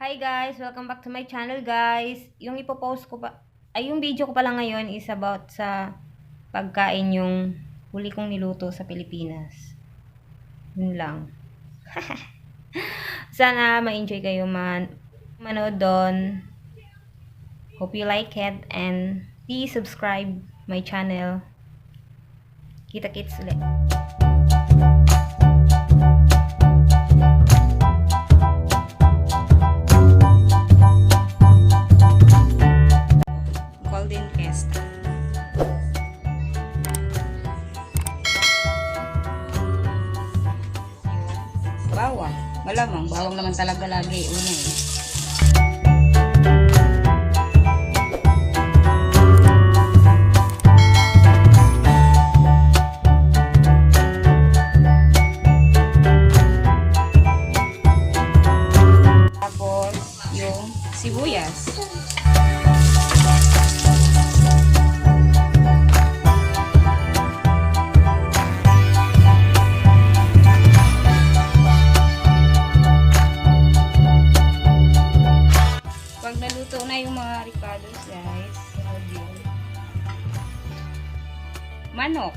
Hi guys, welcome back to my channel guys. Yung ipopost ko pa, yung video ko pala ngayon is about sa pagkain yung huli kong niluto sa Pilipinas. Yun lang. Sana ma-enjoy kayo manood doon. Hope you like it and please subscribe my channel. Kita-kits ulit. Golden Quest. Bawang. Malamang. Bawang naman talaga lagi. Una eh. Tapos, yung sibuyas. Pag naluto na yung mga ricados, guys, sunod yun. Manok.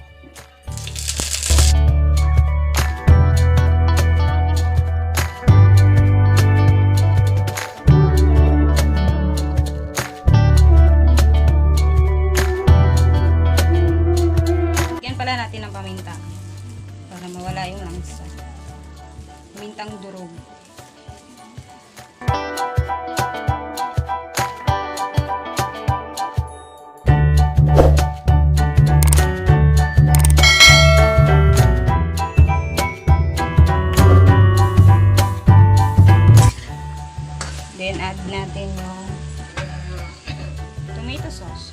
Yan pala natin ang paminta para mawala yung langsa. Pamintang durog. Then, add natin yung tomato sauce.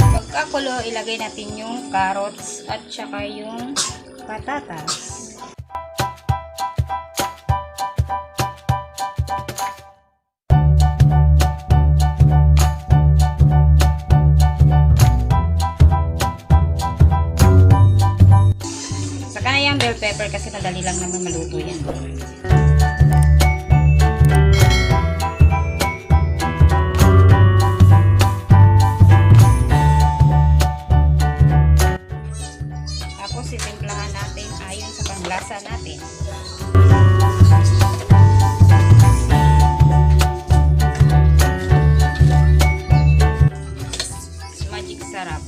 Pagkakulo, ilagay natin yung carrots at saka yung patatas. Yung bell pepper kasi madali lang naman maluto yan. Tapos sitimplahan natin ayon sa panglasa natin. Magic sarap.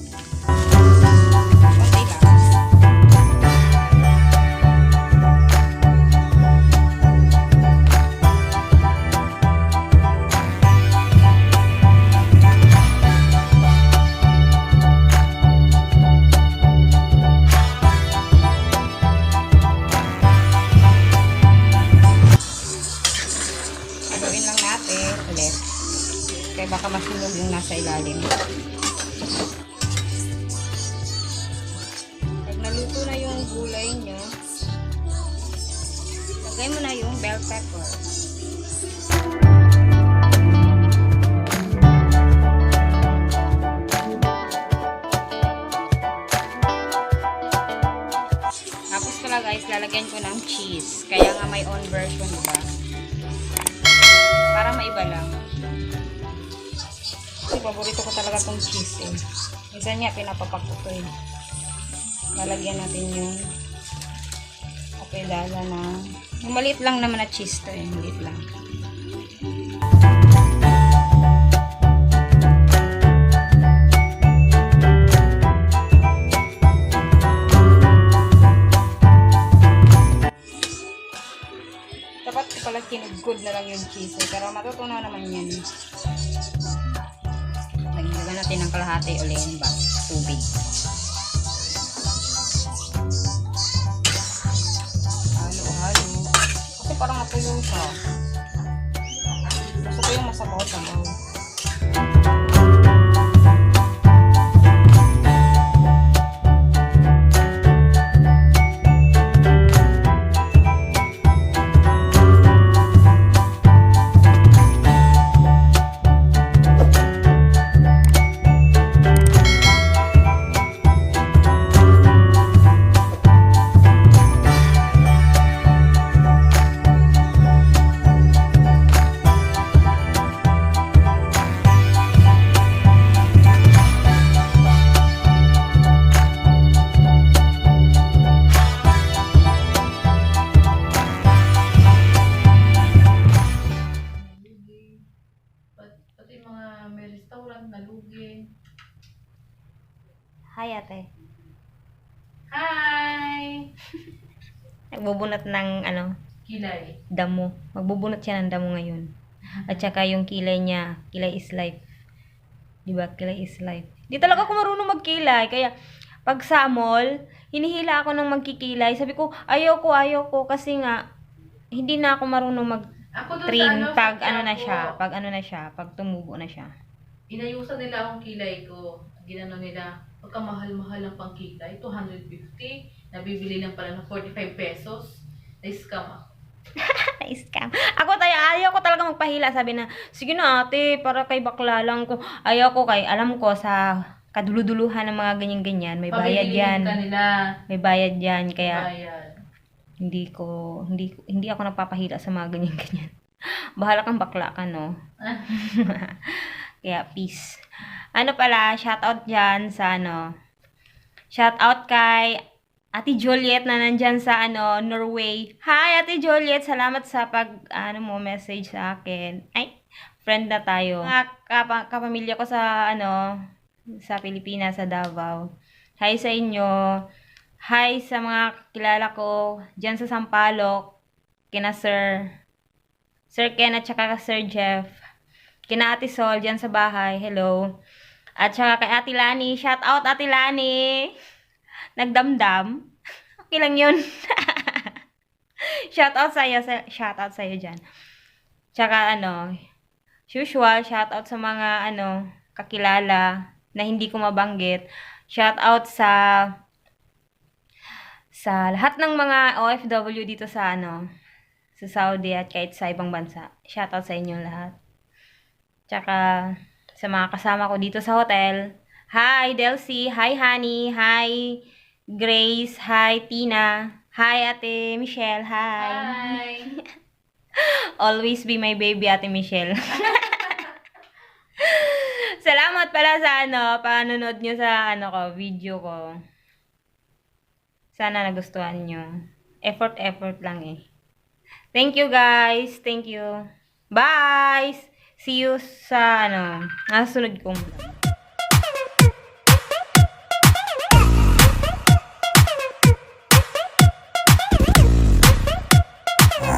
Gawin lang natin ulit. Kaya baka masunog yung nasa ilalim. Pag naluto na yung gulay nyo, lagay mo na yung bell pepper. Tapos pala guys, lalagyan ko ng cheese. Kaya nga may own version, diba? Para maiba lang. Kasi paborito ko talaga tong cheese eh. Minsan niya pinapapak ko to eh. Lalagyan natin yung apelala na yung maliit lang naman na cheese to eh. Maliit lang. Dapat pala kinugod na lang yung cheese eh. Pero matutunaw naman yan. Lagyan natin ng kalahati ulit ba? Tubig. Halo-halo. Kasi parang matuyo siya. Gusto ko yung masabaw-sabaw. Hi, ate. Hi! Nagbubunot ng, Kilay. damo. Magbubunot siya ng damo ngayon. At saka yung kilay niya, kilay is life. Diba? Kilay is life. Di talaga ako marunong magkilay. Kaya, pag sa mall, hinihila ako ng magkikilay. Sabi ko, ayoko. Kasi nga, hindi na ako marunong Ako doon mag-trim sa pag sa pag tumubo na siya. inayusan nila akong kilay ko. Ginano nila, pagka mahal-mahal ang pangkilay, 250, nabibili lang pala ng 45 pesos. Na-scam ako. Na-scam. Ayaw ko talaga magpahila. Sabi na, sige na ate, para kay bakla lang ko. Ayaw ko alam ko sa kaduluduluhan ng mga ganyan-ganyan. May bayad yan. Pabilihin ka nila. May bayad yan. Kaya, Bayad. hindi ako nagpapahila sa mga ganyan-ganyan. Bahala kang bakla ka, no? Kaya, peace. Shoutout dyan sa shoutout kay Ate Juliet na nandyan sa Norway. Hi, Ate Juliet. Salamat sa message sa akin. Ay, friend na tayo. Mga kapamilya ko sa, sa Pilipinas, sa Davao. Hi sa inyo. Hi sa mga kilala ko dyan sa Sampaloc. Kina Sir Ken at saka Sir Jeff. Kina Ate Sol dyan sa bahay. Hello. At saka kay Ate Lani. Shout out Ate Lani. Nagdamdam. Okay lang yun. Shout out sa'yo dyan. Tsaka usual, shout out sa mga kakilala na hindi ko mabanggit. Shout out sa lahat ng mga OFW dito sa sa Saudi at kahit sa ibang bansa. Shout out sa inyo lahat. Tsaka sa mga kasama ko dito sa hotel. Hi, Delcy. Hi, Honey. Hi, Grace. Hi, Tina. Hi, Ate Michelle. Hi. Hi! Always be my baby, Ate Michelle. Salamat pala sa panonood nyo sa video ko. Sana nagustuhan nyo. Effort lang eh. Thank you guys. Thank you. Bye! See you sa nasunod kong vlog.